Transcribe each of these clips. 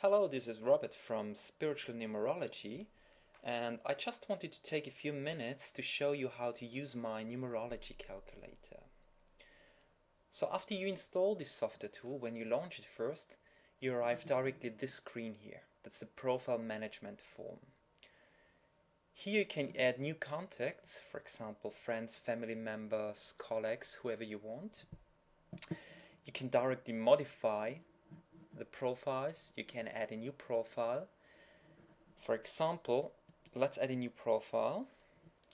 Hello, this is Robert from Spiritual Numerology, and I just wanted to take a few minutes to show you how to use my numerology calculator. So after you install this software tool, when you launch it first, you arrive directly at this screen here. That's the profile management form. Here you can add new contacts, for example, friends, family members, colleagues, whoever you want. You can directly modify the profiles. You can add a new profile. For example, let's add a new profile.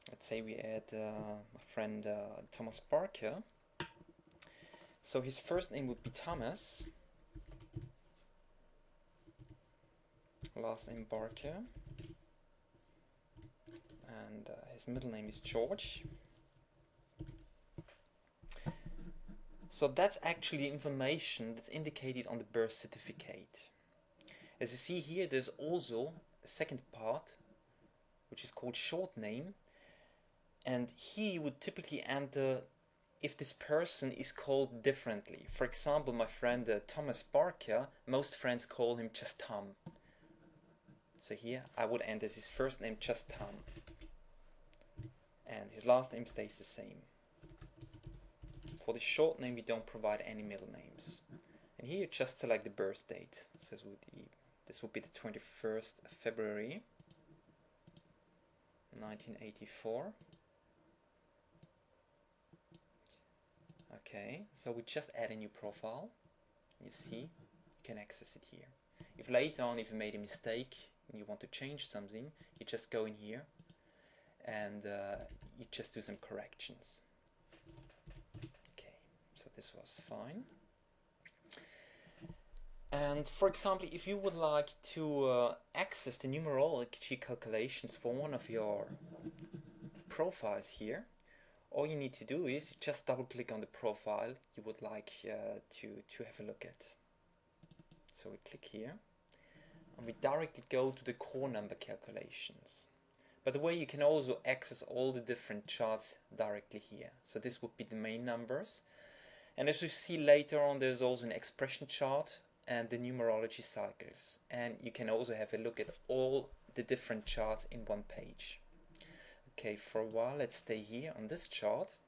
Let's say we add my friend Thomas Barker. So his first name would be Thomas, last name Barker, and his middle name is George. So that's actually information that's indicated on the birth certificate. As you see here, there's also a second part, which is called short name, and here you would typically enter if this person is called differently. For example, my friend Thomas Barker, most friends call him just Tom. So here I would enter his first name just Tom, and his last name stays the same. For the short name, we don't provide any middle names. And here you just select the birth date. So this would be the 21st of February 1984. Okay, so we just add a new profile. You see, you can access it here. If later on, if you made a mistake and you want to change something, you just go in here and you just do some corrections. So this was fine. And for example, if you would like to access the numerology calculations for one of your profiles here, all you need to do is just double click on the profile you would like to have a look at. So we click here and we directly go to the core number calculations. By the way, you can also access all the different charts directly here. So this would be the main numbers. And as you see later on, there's also an expression chart and the numerology cycles. And you can also have a look at all the different charts in one page. Okay, for a while, let's stay here on this chart.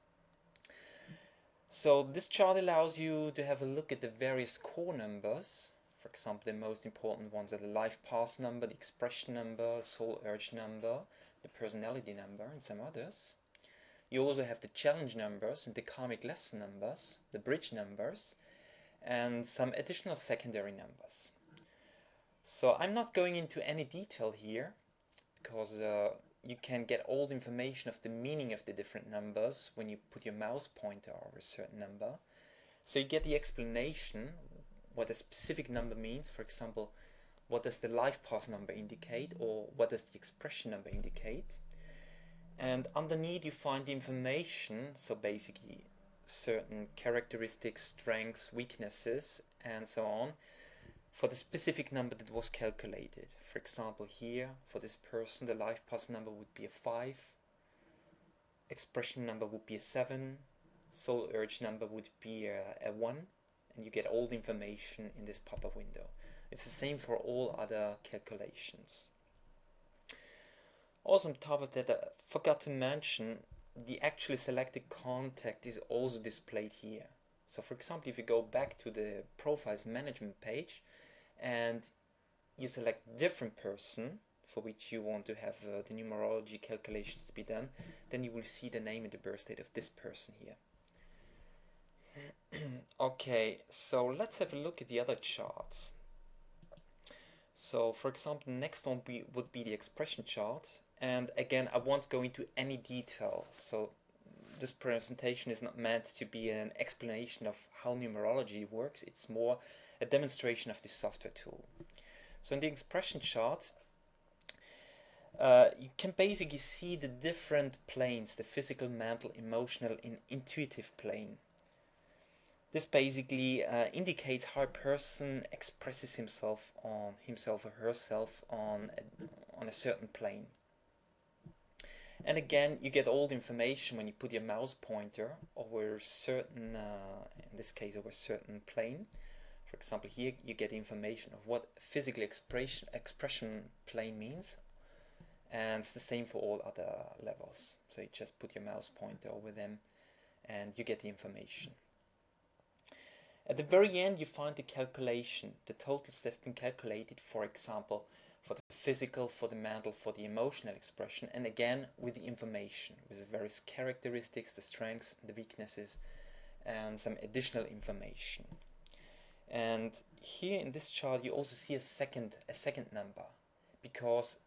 So this chart allows you to have a look at the various core numbers. For example, the most important ones are the life path number, the expression number, soul urge number, the personality number, and some others. You also have the challenge numbers and the karmic lesson numbers, the bridge numbers, and some additional secondary numbers. So I'm not going into any detail here because you can get all the information of the meaning of the different numbers when you put your mouse pointer over a certain number. So you get the explanation what a specific number means. For example, what does the life path number indicate, or what does the expression number indicate? And underneath you find the information, so basically certain characteristics, strengths, weaknesses, and so on, for the specific number that was calculated. For example, here, for this person, the life path number would be a 5, expression number would be a 7, soul urge number would be a 1, and you get all the information in this pop-up window. It's the same for all other calculations. Also on top of that, I forgot to mention, the actually selected contact is also displayed here. So for example, if you go back to the profiles management page and you select different person for which you want to have the numerology calculations to be done, then you will see the name and the birth date of this person here. Okay, so let's have a look at the other charts. So for example, the next one would be the expression chart. And again, I won't go into any detail, so this presentation is not meant to be an explanation of how numerology works. It's more a demonstration of this software tool. So in the expression chart, you can basically see the different planes, the physical, mental, emotional, and intuitive plane. This basically indicates how a person expresses himself or herself on a certain plane. And again, you get all the information when you put your mouse pointer over a certain, in this case, over a certain plane. For For example, here you get information of what physical expression plane means, and it's the same for all other levels. So you just put your mouse pointer over them and you get the information. At the very end you find the calculation, the totals that have been calculated, for example, for the physical, for the mental, for the emotional expression, and again with the information, with the various characteristics, the strengths, the weaknesses, and some additional information. And here in this chart you also see a second number, because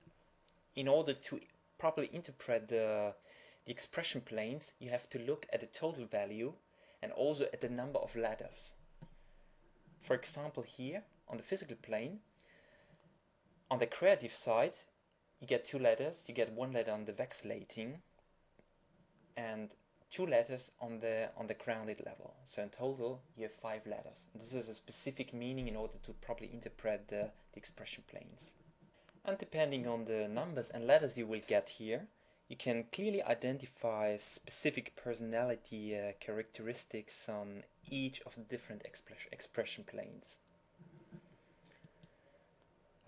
in order to properly interpret the expression planes, you have to look at the total value and also at the number of letters. For example, here on the physical plane, on the creative side, you get 2 letters. You get 1 letter on the vacillating and 2 letters on the grounded level. So in total, you have 5 letters. This is a specific meaning in order to properly interpret the expression planes. And depending on the numbers and letters you will get here, you can clearly identify specific personality characteristics on each of the different expression planes.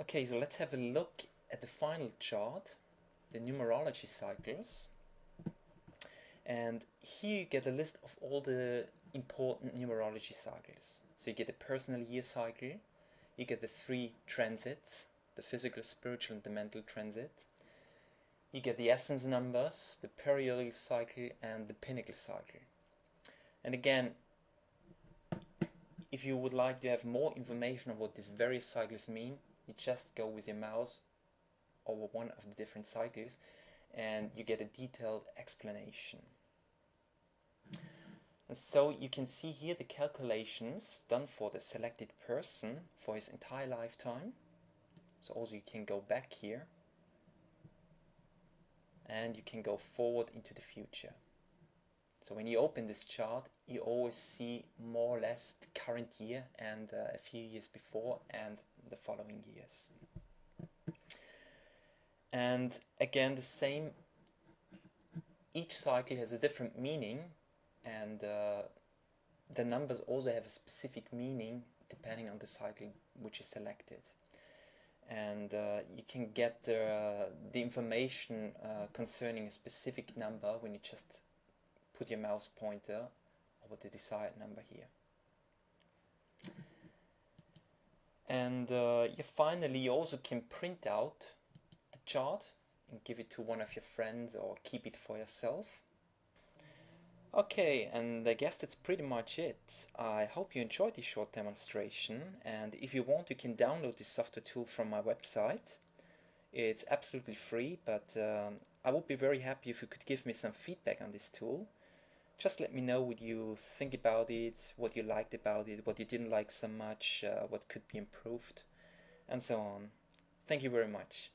Okay, so let's have a look at the final chart, the numerology cycles. And here you get a list of all the important numerology cycles. So you get the personal year cycle, you get the 3 transits, the physical, spiritual, and the mental transit. You get the essence numbers, the periodic cycle, and the pinnacle cycle. And again, if you would like to have more information on what these various cycles mean, you just go with your mouse over one of the different cycles and you get a detailed explanation. And so you can see here the calculations done for the selected person for his entire lifetime. So also you can go back here and you can go forward into the future. So when you open this chart, you always see more or less the current year and a few years before and the following years. And again, the same, each cycle has a different meaning, and the numbers also have a specific meaning depending on the cycle which is selected. And you can get the information concerning a specific number when you just put your mouse pointer over the desired number here. And you finally also can print out the chart and give it to one of your friends or keep it for yourself. Okay, and I guess that's pretty much it. I hope you enjoyed this short demonstration, and if you want, you can download this software tool from my website. It's absolutely free, but I would be very happy if you could give me some feedback on this tool. Just let me know what you think about it, what you liked about it, what you didn't like so much, what could be improved, and so on. Thank you very much.